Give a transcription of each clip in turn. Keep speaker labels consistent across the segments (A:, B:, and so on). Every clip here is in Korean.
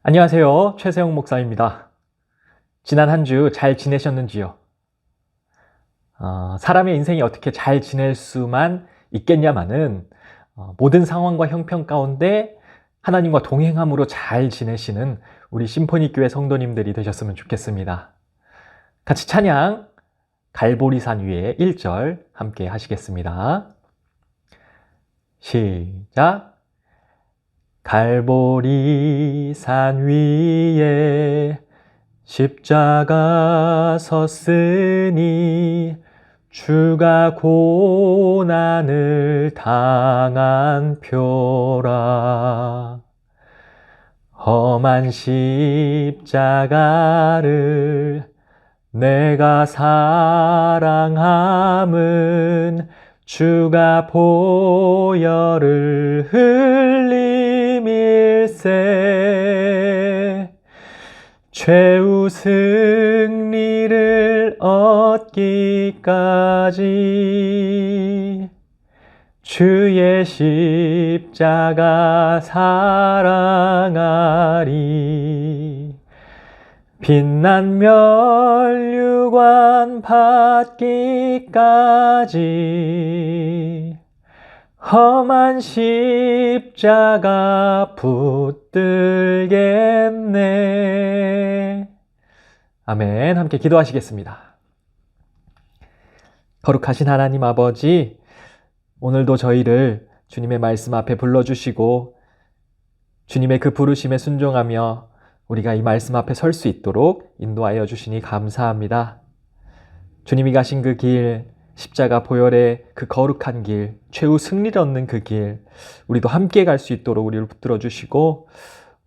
A: 안녕하세요. 최세용 목사입니다. 지난 한 주 잘 지내셨는지요? 사람의 인생이 어떻게 잘 지낼 수만 있겠냐마는 모든 상황과 형편 가운데 하나님과 동행함으로 잘 지내시는 우리 심포니교회 성도님들이 되셨으면 좋겠습니다. 같이 찬양 갈보리산 위에 1절 함께 하시겠습니다. 시작. 갈보리산 위에 십자가 섰으니 주가 고난을 당한 표라. 험한 십자가를 내가 사랑함은 주가 보혈을 흘림일세. 최후 승리를 얻기까지 주의 십자가 사랑하리. 빛난 면류관 받기까지 험한 십자가 붙들겠네. 아멘. 함께 기도하시겠습니다. 거룩하신 하나님 아버지, 오늘도 저희를 주님의 말씀 앞에 불러주시고 주님의 그 부르심에 순종하며 우리가 이 말씀 앞에 설 수 있도록 인도하여 주시니 감사합니다. 주님이 가신 그 길, 십자가 보혈의 그 거룩한 길, 최후 승리를 얻는 그 길, 우리도 함께 갈 수 있도록 우리를 붙들어 주시고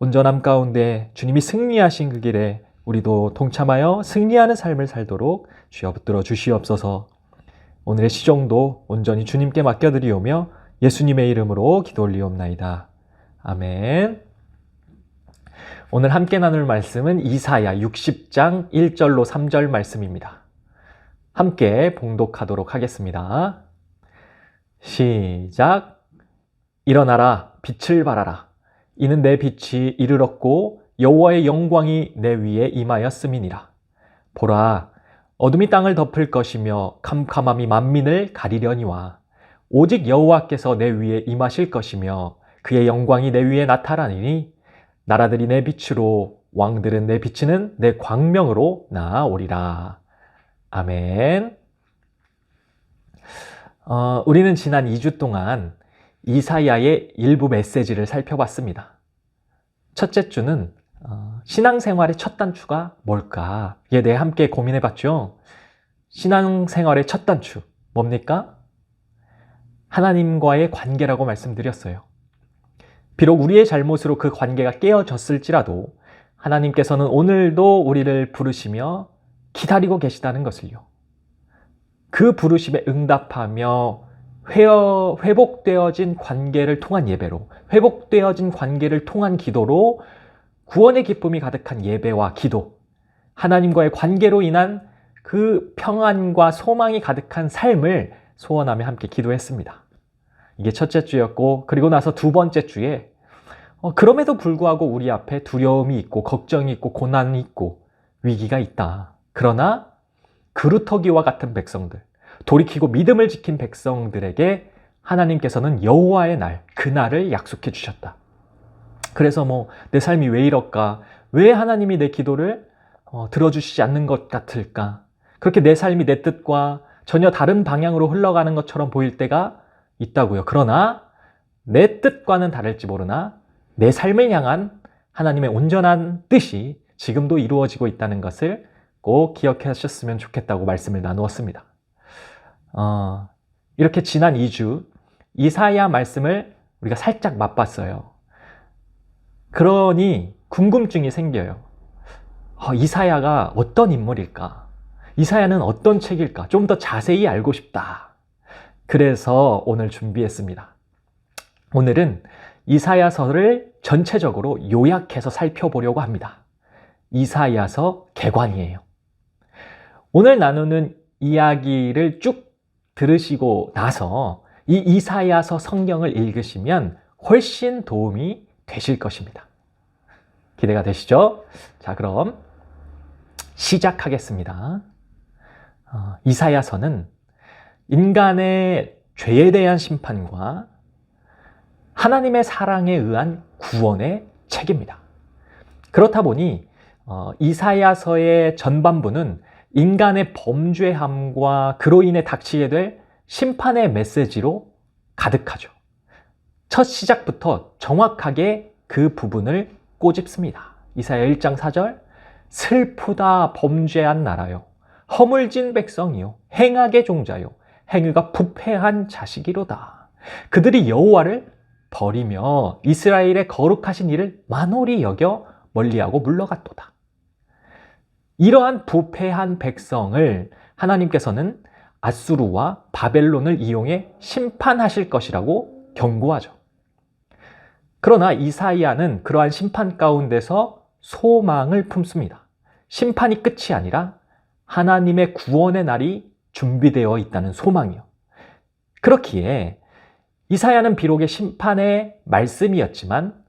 A: 온전함 가운데 주님이 승리하신 그 길에 우리도 동참하여 승리하는 삶을 살도록 주여 붙들어 주시옵소서. 오늘의 시종도 온전히 주님께 맡겨드리오며 예수님의 이름으로 기도 올리옵나이다. 아멘. 오늘 함께 나눌 말씀은 이사야 60장 1절로 3절 말씀입니다. 함께 봉독하도록 하겠습니다. 시작. 일어나라, 빛을 발하라. 이는 내 빛이 이르렀고 여호와의 영광이 내 위에 임하였음이니라. 보라, 어둠이 땅을 덮을 것이며 캄캄함이 만민을 가리려니와 오직 여호와께서 내 위에 임하실 것이며 그의 영광이 내 위에 나타나리니 나라들이 내 빛으로 왕들은 내 비치는 내 광명으로 나아오리라. 아멘. 우리는 지난 2주 동안 이사야의 일부 메시지를 살펴봤습니다. 첫째 주는 신앙생활의 첫 단추가 뭘까? 이에 대해 함께 고민해봤죠. 신앙생활의 첫 단추 뭡니까? 하나님과의 관계라고 말씀드렸어요. 비록 우리의 잘못으로 그 관계가 깨어졌을지라도 하나님께서는 오늘도 우리를 부르시며 기다리고 계시다는 것을요. 그 부르심에 응답하며 회복되어진 관계를 통한 예배로, 회복되어진 관계를 통한 기도로 구원의 기쁨이 가득한 예배와 기도, 하나님과의 관계로 인한 그 평안과 소망이 가득한 삶을 소원하며 함께 기도했습니다. 이게 첫째 주였고, 그리고 나서 두 번째 주에 그럼에도 불구하고 우리 앞에 두려움이 있고 걱정이 있고 고난이 있고 위기가 있다. 그러나 그루터기와 같은 백성들, 돌이키고 믿음을 지킨 백성들에게 하나님께서는 여호와의 날, 그날을 약속해 주셨다. 그래서 내 삶이 왜 이럴까? 왜 하나님이 내 기도를 들어주시지 않는 것 같을까? 그렇게 내 삶이 내 뜻과 전혀 다른 방향으로 흘러가는 것처럼 보일 때가 있다고요. 그러나 내 뜻과는 다를지 모르나 내 삶을 향한 하나님의 온전한 뜻이 지금도 이루어지고 있다는 것을 꼭 기억하셨으면 좋겠다고 말씀을 나누었습니다. 이렇게 지난 2주 이사야 말씀을 우리가 살짝 맛봤어요. 그러니 궁금증이 생겨요. 이사야가 어떤 인물일까? 이사야는 어떤 책일까? 좀 더 자세히 알고 싶다. 그래서 오늘 준비했습니다. 오늘은 이사야서를 전체적으로 요약해서 살펴보려고 합니다. 이사야서 개관이에요. 오늘 나누는 이야기를 쭉 들으시고 나서 이 이사야서 성경을 읽으시면 훨씬 도움이 되실 것입니다. 기대가 되시죠? 자, 그럼 시작하겠습니다. 이사야서는 인간의 죄에 대한 심판과 하나님의 사랑에 의한 구원의 책입니다. 그렇다 보니 이사야서의 전반부는 인간의 범죄함과 그로 인해 닥치게 될 심판의 메시지로 가득하죠. 첫 시작부터 정확하게 그 부분을 꼬집습니다. 이사야 1장 4절, 슬프다 범죄한 나라요, 허물진 백성이요, 행악의 종자요, 행위가 부패한 자식이로다. 그들이 여호와를 버리며 이스라엘의 거룩하신 이를 만홀히 여겨 멀리하고 물러갔도다. 이러한 부패한 백성을 하나님께서는 아수르와 바벨론을 이용해 심판하실 것이라고 경고하죠. 그러나 이사야는 그러한 심판 가운데서 소망을 품습니다. 심판이 끝이 아니라 하나님의 구원의 날이 준비되어 있다는 소망이요. 그렇기에 이사야는 비록의 심판의 말씀이었지만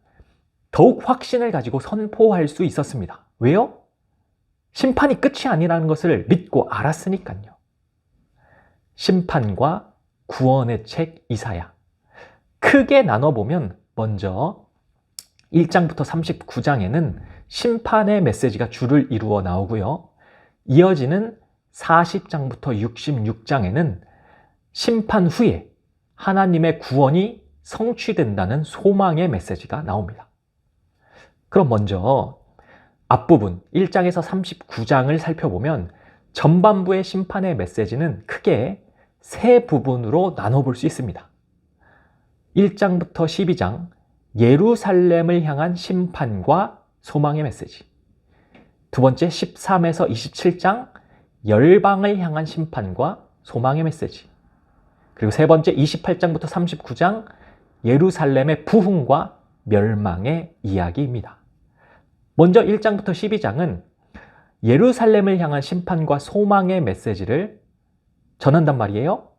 A: 더욱 확신을 가지고 선포할 수 있었습니다. 왜요? 심판이 끝이 아니라는 것을 믿고 알았으니까요. 심판과 구원의 책 이사야. 크게 나눠보면 먼저 1장부터 39장에는 심판의 메시지가 줄을 이루어 나오고요. 이어지는 40장부터 66장에는 심판 후에 하나님의 구원이 성취된다는 소망의 메시지가 나옵니다. 그럼 먼저 앞부분 1장에서 39장을 살펴보면 전반부의 심판의 메시지는 크게 세 부분으로 나눠볼 수 있습니다. 1장부터 12장 예루살렘을 향한 심판과 소망의 메시지. 두 번째 13에서 27장 열방을 향한 심판과 소망의 메시지. 그리고 세 번째 28장부터 39장 예루살렘의 부흥과 멸망의 이야기입니다. 먼저 1장부터 12장은 예루살렘을 향한 심판과 소망의 메시지를 전한단 말이에요.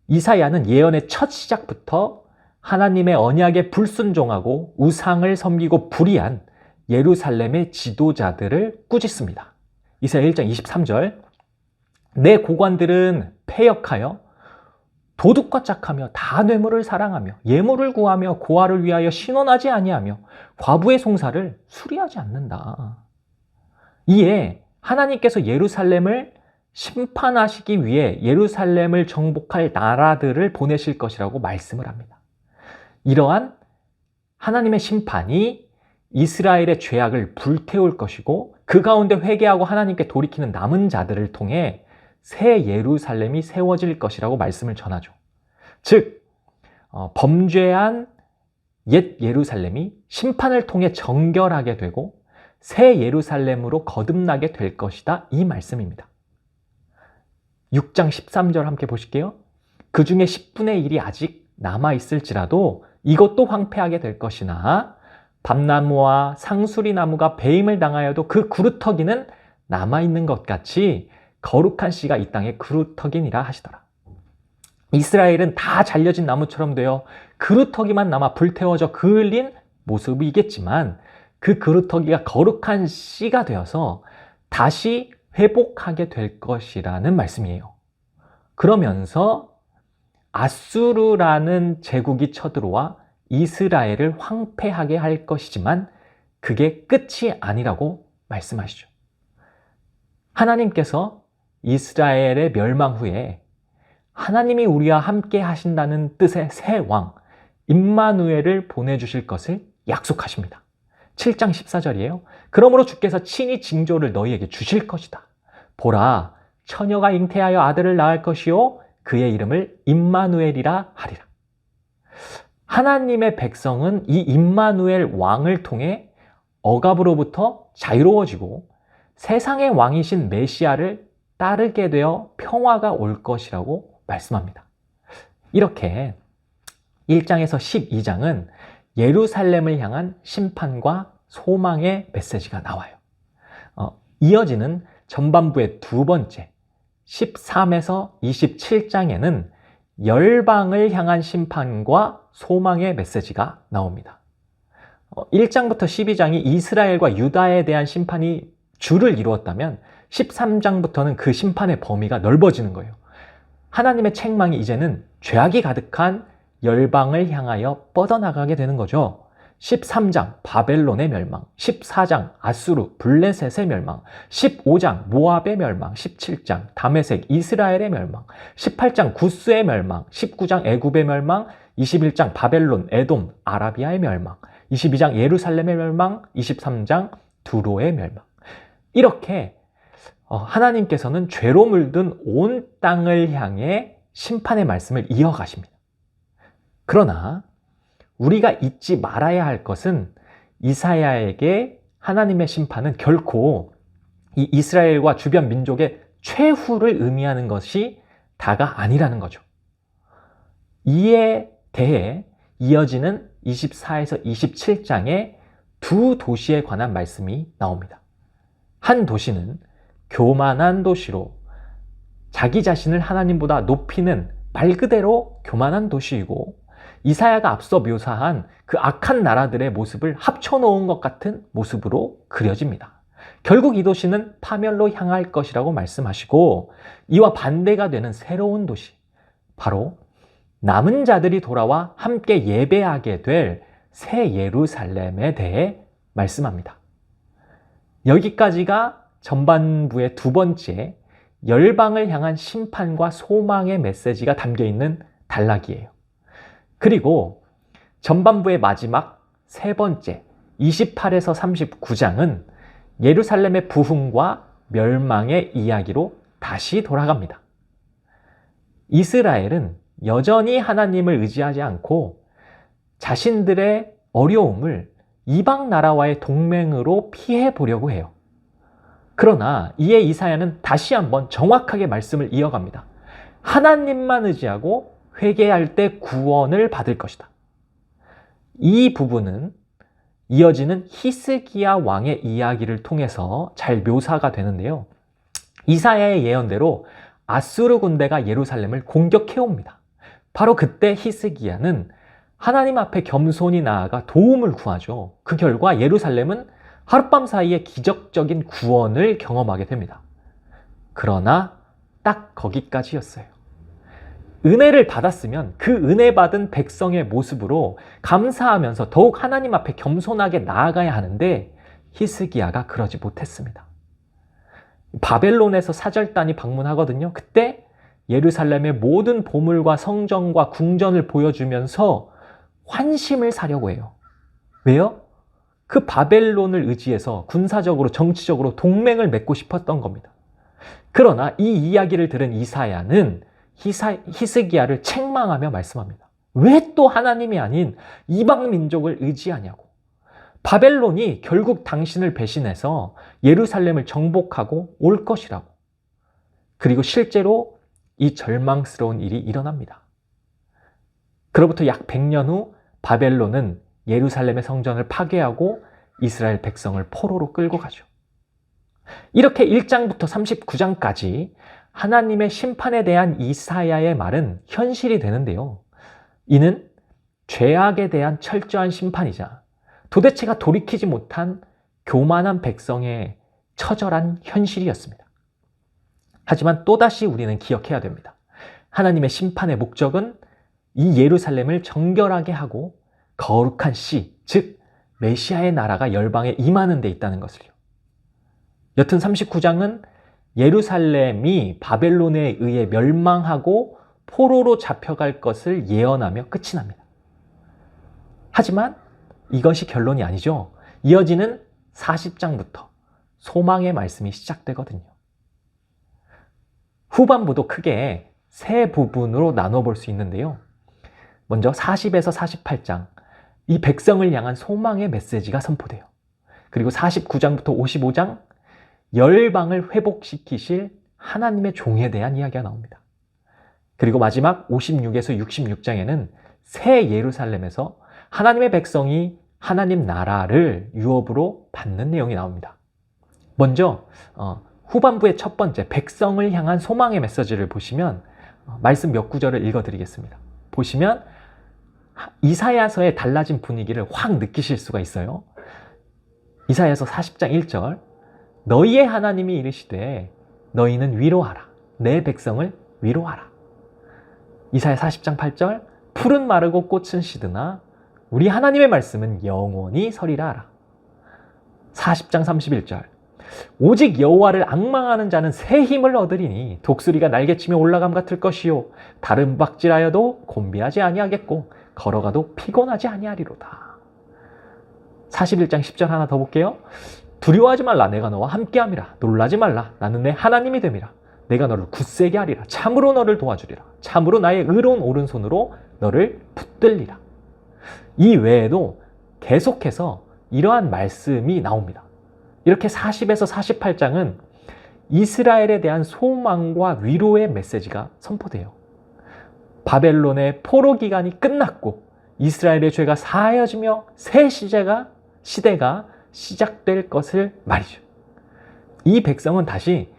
A: 이사야는 예언의 첫 시작부터 하나님의 언약에 불순종하고 우상을 섬기고 불의한 예루살렘의 지도자들을 꾸짖습니다. 이사야 1장 23절, 내 고관들은 패역하여 도둑과 짝하며 다 뇌물을 사랑하며 예물을 구하며 고아를 위하여 신원하지 아니하며 과부의 송사를 수리하지 않는다. 이에 하나님께서 예루살렘을 심판하시기 위해 예루살렘을 정복할 나라들을 보내실 것이라고 말씀을 합니다. 이러한 하나님의 심판이 이스라엘의 죄악을 불태울 것이고 그 가운데 회개하고 하나님께 돌이키는 남은 자들을 통해 새 예루살렘이 세워질 것이라고 말씀을 전하죠. 즉 범죄한 옛 예루살렘이 심판을 통해 정결하게 되고 새 예루살렘으로 거듭나게 될 것이다, 이 말씀입니다. 6장 13절 함께 보실게요. 그 중에 10분의 1이 아직 남아있을지라도 이것도 황폐하게 될 것이나 밤나무와 상수리나무가 배임을 당하여도 그 그루터기는 남아있는 것 같이 거룩한 씨가 이 땅에 그루터기니라 하시더라. 이스라엘은 다 잘려진 나무처럼 되어 그루터기만 남아 불태워져 그을린 모습이겠지만 그 그루터기가 거룩한 씨가 되어서 다시 회복하게 될 것이라는 말씀이에요. 그러면서 아수르라는 제국이 쳐들어와 이스라엘을 황폐하게 할 것이지만 그게 끝이 아니라고 말씀하시죠. 하나님께서 이스라엘의 멸망 후에 하나님이 우리와 함께 하신다는 뜻의 새 왕 임마누엘을 보내주실 것을 약속하십니다. 7장 14절이에요. 그러므로 주께서 친히 징조를 너희에게 주실 것이다. 보라, 처녀가 잉태하여 아들을 낳을 것이요 그의 이름을 임마누엘이라 하리라. 하나님의 백성은 이 임마누엘 왕을 통해 억압으로부터 자유로워지고 세상의 왕이신 메시아를 따르게 되어 평화가 올 것이라고 말씀합니다. 이렇게 1장에서 12장은 예루살렘을 향한 심판과 소망의 메시지가 나와요. 이어지는 전반부의 두 번째 13에서 27장에는 열방을 향한 심판과 소망의 메시지가 나옵니다. 1장부터 12장이 이스라엘과 유다에 대한 심판이 주를 이루었다면 13장부터는 그 심판의 범위가 넓어지는 거예요. 하나님의 책망이 이제는 죄악이 가득한 열방을 향하여 뻗어나가게 되는 거죠. 13장 바벨론의 멸망, 14장 아수르 블레셋의 멸망, 15장 모압의 멸망, 17장 다메섹 이스라엘의 멸망, 18장 구스의 멸망, 19장 애굽의 멸망, 21장 바벨론 에돔 아라비아의 멸망, 22장 예루살렘의 멸망, 23장 두로의 멸망. 이렇게 하나님께서는 죄로 물든 온 땅을 향해 심판의 말씀을 이어가십니다. 그러나 우리가 잊지 말아야 할 것은 이사야에게 하나님의 심판은 결코 이 이스라엘과 주변 민족의 최후를 의미하는 것이 다가 아니라는 거죠. 이에 대해 이어지는 24에서 27장에 두 도시에 관한 말씀이 나옵니다. 한 도시는 교만한 도시로 자기 자신을 하나님보다 높이는 말 그대로 교만한 도시이고, 이사야가 앞서 묘사한 그 악한 나라들의 모습을 합쳐놓은 것 같은 모습으로 그려집니다. 결국 이 도시는 파멸로 향할 것이라고 말씀하시고, 이와 반대가 되는 새로운 도시, 바로 남은 자들이 돌아와 함께 예배하게 될 새 예루살렘에 대해 말씀합니다. 여기까지가 전반부의 두 번째 열방을 향한 심판과 소망의 메시지가 담겨있는 단락이에요. 그리고 전반부의 마지막 세 번째 28에서 39장은 예루살렘의 부흥과 멸망의 이야기로 다시 돌아갑니다. 이스라엘은 여전히 하나님을 의지하지 않고 자신들의 어려움을 이방 나라와의 동맹으로 피해 보려고 해요. 그러나 이에 이사야는 다시 한번 정확하게 말씀을 이어갑니다. 하나님만 의지하고 회개할 때 구원을 받을 것이다. 이 부분은 이어지는 히스기야 왕의 이야기를 통해서 잘 묘사가 되는데요. 이사야의 예언대로 아수르 군대가 예루살렘을 공격해 옵니다. 바로 그때 히스기야는 하나님 앞에 겸손히 나아가 도움을 구하죠. 그 결과 예루살렘은 하룻밤 사이에 기적적인 구원을 경험하게 됩니다. 그러나 딱 거기까지였어요. 은혜를 받았으면 그 은혜 받은 백성의 모습으로 감사하면서 더욱 하나님 앞에 겸손하게 나아가야 하는데 히스기야가 그러지 못했습니다. 바벨론에서 사절단이 방문하거든요. 그때 예루살렘의 모든 보물과 성전과 궁전을 보여주면서 환심을 사려고 해요. 왜요? 그 바벨론을 의지해서 군사적으로 정치적으로 동맹을 맺고 싶었던 겁니다. 그러나 이 이야기를 들은 이사야는 히스기야를 책망하며 말씀합니다. 왜 또 하나님이 아닌 이방 민족을 의지하냐고. 바벨론이 결국 당신을 배신해서 예루살렘을 정복하고 올 것이라고. 그리고 실제로 이 절망스러운 일이 일어납니다. 그로부터 약 100년 후 바벨론은 예루살렘의 성전을 파괴하고 이스라엘 백성을 포로로 끌고 가죠. 이렇게 1장부터 39장까지 하나님의 심판에 대한 이사야의 말은 현실이 되는데요. 이는 죄악에 대한 철저한 심판이자 도대체가 돌이키지 못한 교만한 백성의 처절한 현실이었습니다. 하지만 또다시 우리는 기억해야 됩니다. 하나님의 심판의 목적은 이 예루살렘을 정결하게 하고 거룩한 씨, 즉 메시아의 나라가 열방에 임하는 데 있다는 것을요. 여튼 39장은 예루살렘이 바벨론에 의해 멸망하고 포로로 잡혀갈 것을 예언하며 끝이 납니다. 하지만 이것이 결론이 아니죠. 이어지는 40장부터 소망의 말씀이 시작되거든요. 후반부도 크게 세 부분으로 나눠볼 수 있는데요. 먼저 40에서 48장, 이 백성을 향한 소망의 메시지가 선포돼요. 그리고 49장부터 55장, 열방을 회복시키실 하나님의 종에 대한 이야기가 나옵니다. 그리고 마지막 56에서 66장에는 새 예루살렘에서 하나님의 백성이 하나님 나라를 유업으로 받는 내용이 나옵니다. 먼저 후반부의 첫 번째 백성을 향한 소망의 메시지를 보시면 말씀 몇 구절을 읽어드리겠습니다. 보시면 이사야서의 달라진 분위기를 확 느끼실 수가 있어요. 이사야서 40장 1절, 너희의 하나님이 이르시되 너희는 위로하라. 내 백성을 위로하라. 이사야 40장 8절, 풀은 마르고 꽃은 시드나 우리 하나님의 말씀은 영원히 서리라 하라. 40장 31절, 오직 여호와를 앙망하는 자는 새 힘을 얻으리니 독수리가 날개치며 올라감 같을 것이요 다른 박질하여도 곤비하지 아니하겠고 걸어가도 피곤하지 아니하리로다. 41장 10절 하나 더 볼게요. 두려워하지 말라. 내가 너와 함께함이라. 놀라지 말라. 나는 내 하나님이 됨이라. 내가 너를 굳세게 하리라. 참으로 너를 도와주리라. 참으로 나의 의로운 오른손으로 너를 붙들리라. 이 외에도 계속해서 이러한 말씀이 나옵니다. 이렇게 40에서 48장은 이스라엘에 대한 소망과 위로의 메시지가 선포돼요. 바벨론의 포로 기간이 끝났고 이스라엘의 죄가 사하여지며 새 시대가 시작될 것을 말이죠. 이 백성은 다시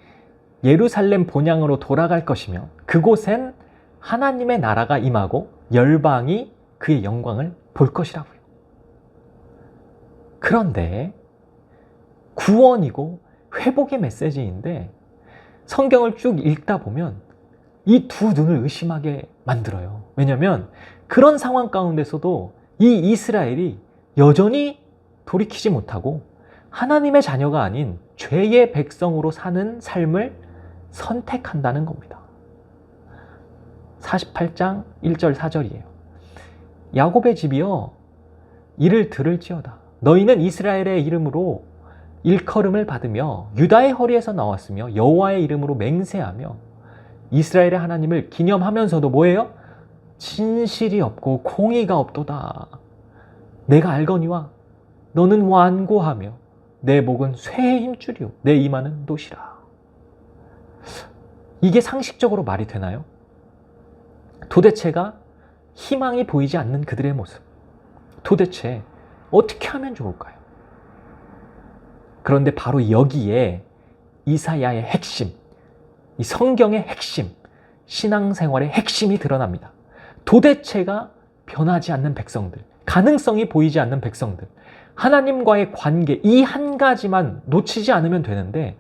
A: 예루살렘 본향으로 돌아갈 것이며 그곳엔 하나님의 나라가 임하고 열방이 그의 영광을 볼 것이라고요. 그런데 구원이고 회복의 메시지인데 성경을 쭉 읽다 보면 이 두 눈을 의심하게 만들어요. 왜냐하면 그런 상황 가운데서도 이 이스라엘이 여전히 돌이키지 못하고 하나님의 자녀가 아닌 죄의 백성으로 사는 삶을 선택한다는 겁니다. 48장 1절 4절이에요. 야곱의 집이여 이를 들을지어다. 너희는 이스라엘의 이름으로 일컬음을 받으며 유다의 허리에서 나왔으며 여호와의 이름으로 맹세하며 이스라엘의 하나님을 기념하면서도 뭐예요? 진실이 없고 공의가 없도다. 내가 알거니와 너는 완고하며 내 목은 쇠의 힘줄이요 내 이마는 놋이라. 이게 상식적으로 말이 되나요? 도대체가 희망이 보이지 않는 그들의 모습. 도대체 어떻게 하면 좋을까요? 그런데 바로 여기에 이사야의 핵심, 이 성경의 핵심, 신앙생활의 핵심이 드러납니다. 도대체가 변하지 않는 백성들, 가능성이 보이지 않는 백성들, 하나님과의 관계 이 한 가지만 놓치지 않으면 되는데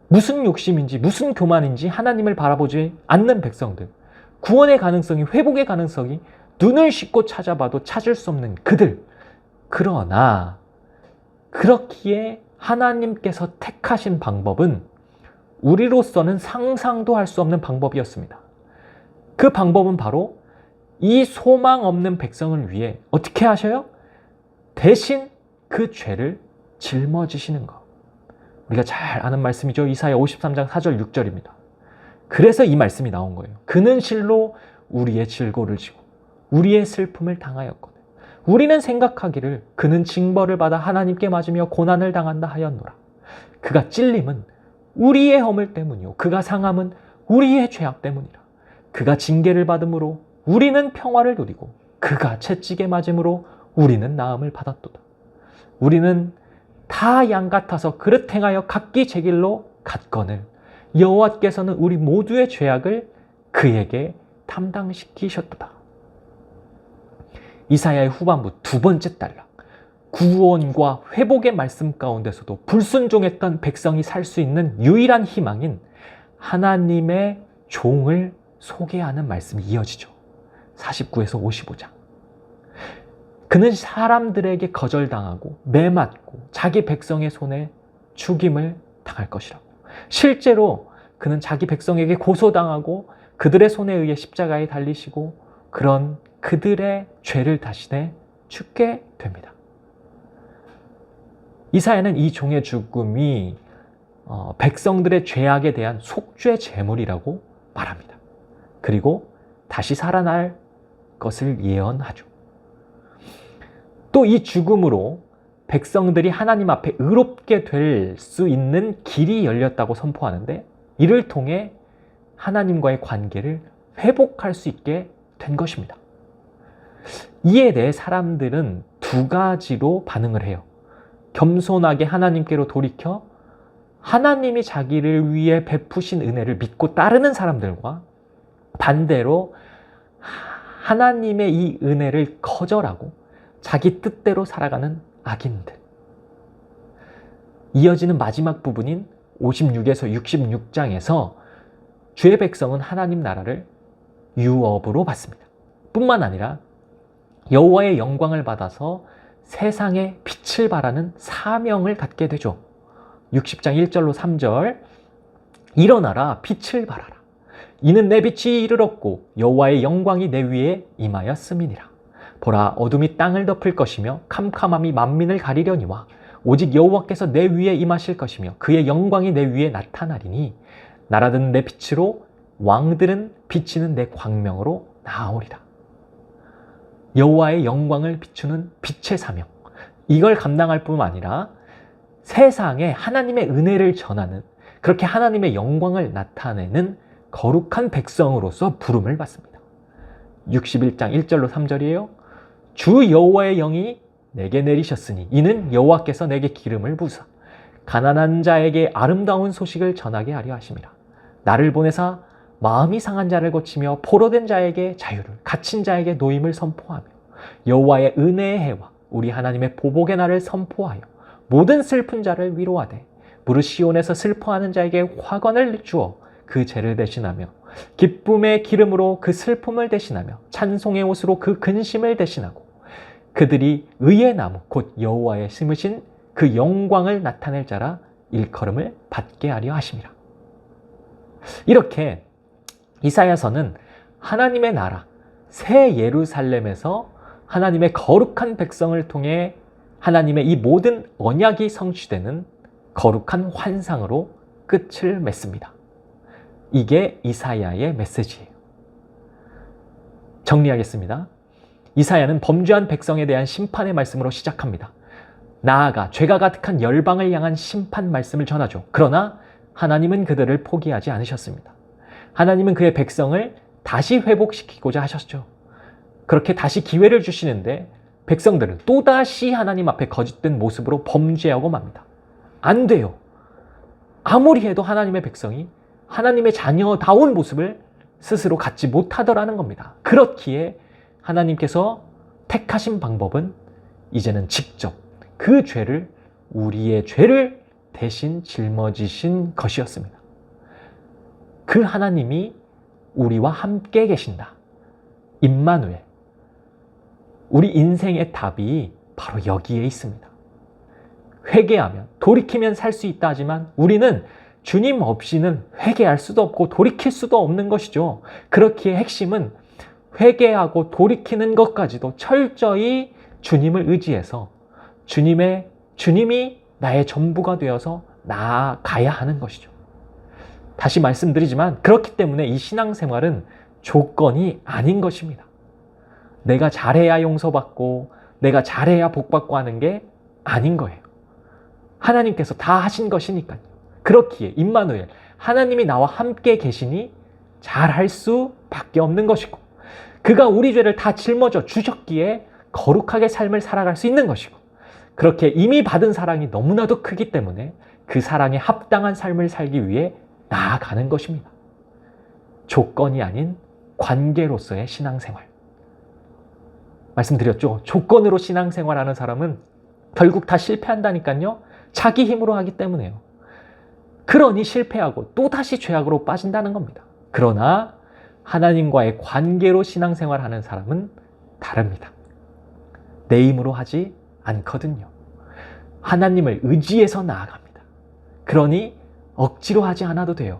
A: 무슨 욕심인지 무슨 교만인지 하나님을 바라보지 않는 백성들, 구원의 가능성이, 회복의 가능성이 눈을 씻고 찾아봐도 찾을 수 없는 그들. 그러나 그렇기에 하나님께서 택하신 방법은 우리로서는 상상도 할 수 없는 방법이었습니다. 그 방법은 바로 이 소망 없는 백성을 위해 어떻게 하셔요? 대신 그 죄를 짊어지시는 것. 우리가 잘 아는 말씀이죠. 이사야 53장 4절 6절입니다. 그래서 이 말씀이 나온 거예요. 그는 실로 우리의 질고를 지고 우리의 슬픔을 당하였거든. 우리는 생각하기를 그는 징벌을 받아 하나님께 맞으며 고난을 당한다 하였노라. 그가 찔림은 우리의 허물 때문이요 그가 상함은 우리의 죄악 때문이라. 그가 징계를 받음으로 우리는 평화를 누리고 그가 채찍에 맞음으로 우리는 나음을 받았도다. 우리는 다 양 같아서 그릇 행하여 각기 제 길로 갔거늘 여호와께서는 우리 모두의 죄악을 그에게 담당시키셨도다. 이사야의 후반부 두 번째 단락, 구원과 회복의 말씀 가운데서도 불순종했던 백성이 살 수 있는 유일한 희망인 하나님의 종을 소개하는 말씀이 이어지죠. 49에서 55장. 그는 사람들에게 거절당하고 매맞고 자기 백성의 손에 죽임을 당할 것이라고. 실제로 그는 자기 백성에게 고소당하고 그들의 손에 의해 십자가에 달리시고 그런 그들의 죄를 대신해 죽게 됩니다. 이사야는 이 종의 죽음이 백성들의 죄악에 대한 속죄 제물이라고 말합니다. 그리고 다시 살아날 것을 예언하죠. 또 이 죽음으로 백성들이 하나님 앞에 의롭게 될 수 있는 길이 열렸다고 선포하는데 이를 통해 하나님과의 관계를 회복할 수 있게 된 것입니다. 이에 대해 사람들은 두 가지로 반응을 해요. 겸손하게 하나님께로 돌이켜 하나님이 자기를 위해 베푸신 은혜를 믿고 따르는 사람들과 반대로 하나님의 이 은혜를 거절하고 자기 뜻대로 살아가는 악인들. 이어지는 마지막 부분인 56에서 66장에서 주의 백성은 하나님 나라를 유업으로 받습니다. 뿐만 아니라 여호와의 영광을 받아서 세상에 빛을 발하는 사명을 갖게 되죠. 60장 1절로 3절 일어나라 빛을 발하라. 이는 내 빛이 이르렀고 여호와의 영광이 내 위에 임하였음이니라. 보라 어둠이 땅을 덮을 것이며 캄캄함이 만민을 가리려니와 오직 여호와께서 내 위에 임하실 것이며 그의 영광이 내 위에 나타나리니 나라들은 내 빛으로 왕들은 비치는 내 광명으로 나아오리라. 여호와의 영광을 비추는 빛의 사명, 이걸 감당할 뿐만 아니라 세상에 하나님의 은혜를 전하는, 그렇게 하나님의 영광을 나타내는 거룩한 백성으로서 부름을 받습니다. 61장 1절로 3절이에요. 주 여호와의 영이 내게 내리셨으니 이는 여호와께서 내게 기름을 부으사 가난한 자에게 아름다운 소식을 전하게 하려 하심이라. 나를 보내사 마음이 상한 자를 고치며 포로된 자에게 자유를, 갇힌 자에게 노임을 선포하며 여호와의 은혜의 해와 우리 하나님의 보복의 날을 선포하여 모든 슬픈 자를 위로하되 무릇 시온에서 슬퍼하는 자에게 화관을 주어 그 죄를 대신하며 기쁨의 기름으로 그 슬픔을 대신하며 찬송의 옷으로 그 근심을 대신하고 그들이 의의 나무 곧 여호와의 심으신 그 영광을 나타낼 자라 일컬음을 받게 하려 하심이라. 이렇게 이사야서는 하나님의 나라 새 예루살렘에서 하나님의 거룩한 백성을 통해 하나님의 이 모든 언약이 성취되는 거룩한 환상으로 끝을 맺습니다. 이게 이사야의 메시지예요. 정리하겠습니다. 이사야는 범죄한 백성에 대한 심판의 말씀으로 시작합니다. 나아가 죄가 가득한 열방을 향한 심판 말씀을 전하죠. 그러나 하나님은 그들을 포기하지 않으셨습니다. 하나님은 그의 백성을 다시 회복시키고자 하셨죠. 그렇게 다시 기회를 주시는데 백성들은 또다시 하나님 앞에 거짓된 모습으로 범죄하고 맙니다. 안 돼요. 아무리 해도 하나님의 백성이 하나님의 자녀다운 모습을 스스로 갖지 못하더라는 겁니다. 그렇기에 하나님께서 택하신 방법은 이제는 직접 그 죄를, 우리의 죄를 대신 짊어지신 것이었습니다. 그 하나님이 우리와 함께 계신다. 임마누엘. 우리 인생의 답이 바로 여기에 있습니다. 회개하면, 돌이키면 살 수 있다 하지만 우리는 주님 없이는 회개할 수도 없고 돌이킬 수도 없는 것이죠. 그렇기에 핵심은 회개하고 돌이키는 것까지도 철저히 주님을 의지해서 주님이 나의 전부가 되어서 나아가야 하는 것이죠. 다시 말씀드리지만 그렇기 때문에 이 신앙생활은 조건이 아닌 것입니다. 내가 잘해야 용서받고 내가 잘해야 복받고 하는 게 아닌 거예요. 하나님께서 다 하신 것이니까요. 그렇기에 임마누엘, 하나님이 나와 함께 계시니 잘할 수밖에 없는 것이고 그가 우리 죄를 다 짊어져 주셨기에 거룩하게 삶을 살아갈 수 있는 것이고 그렇게 이미 받은 사랑이 너무나도 크기 때문에 그 사랑에 합당한 삶을 살기 위해 나아가는 것입니다. 조건이 아닌 관계로서의 신앙생활. 말씀드렸죠. 조건으로 신앙생활하는 사람은 결국 다 실패한다니까요. 자기 힘으로 하기 때문에요. 그러니 실패하고 또다시 죄악으로 빠진다는 겁니다. 그러나 하나님과의 관계로 신앙생활하는 사람은 다릅니다. 내 힘으로 하지 않거든요. 하나님을 의지해서 나아갑니다. 그러니 억지로 하지 않아도 돼요.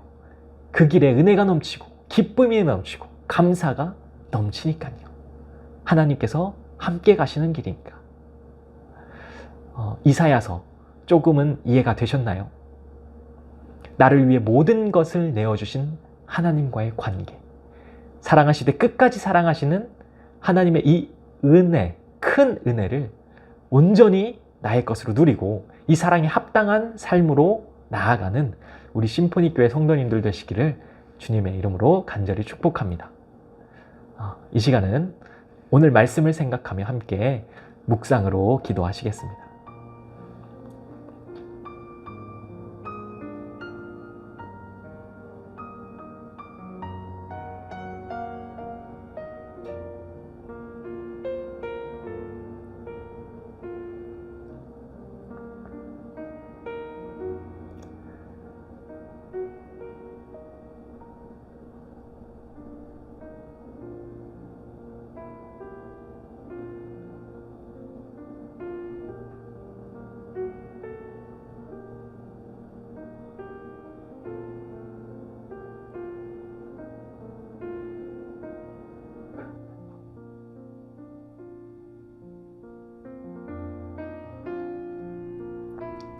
A: 그 길에 은혜가 넘치고 기쁨이 넘치고 감사가 넘치니까요. 하나님께서 함께 가시는 길이니까. 이사야서 조금은 이해가 되셨나요? 나를 위해 모든 것을 내어주신 하나님과의 관계. 사랑하시되 끝까지 사랑하시는 하나님의 이 은혜, 큰 은혜를 온전히 나의 것으로 누리고 이 사랑에 합당한 삶으로 나아가는 우리 심포니교회 성도님들 되시기를 주님의 이름으로 간절히 축복합니다. 이 시간은 오늘 말씀을 생각하며 함께 묵상으로 기도하시겠습니다.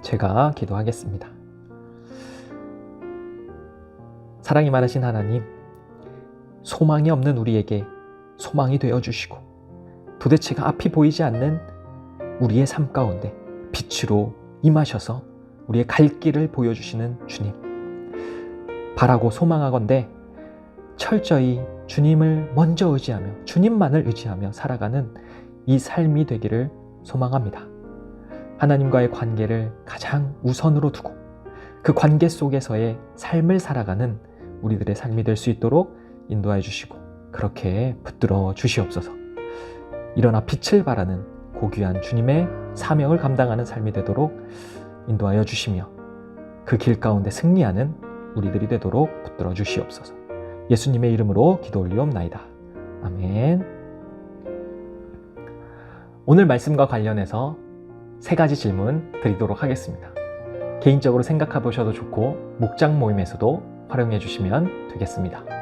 A: 제가 기도하겠습니다. 사랑이 많으신 하나님, 소망이 없는 우리에게 소망이 되어주시고 도대체가 앞이 보이지 않는 우리의 삶 가운데 빛으로 임하셔서 우리의 갈 길을 보여주시는 주님, 바라고 소망하건대 철저히 주님을 먼저 의지하며 주님만을 의지하며 살아가는 이 삶이 되기를 소망합니다. 하나님과의 관계를 가장 우선으로 두고 그 관계 속에서의 삶을 살아가는 우리들의 삶이 될 수 있도록 인도하여 주시고 그렇게 붙들어 주시옵소서. 일어나 빛을 발하는 고귀한 주님의 사명을 감당하는 삶이 되도록 인도하여 주시며 그 길 가운데 승리하는 우리들이 되도록 붙들어 주시옵소서. 예수님의 이름으로 기도 올리옵나이다. 아멘. 오늘 말씀과 관련해서 3가지 질문 드리도록 하겠습니다. 개인적으로 생각해 보셔도 좋고 목장 모임에서도 활용해 주시면 되겠습니다.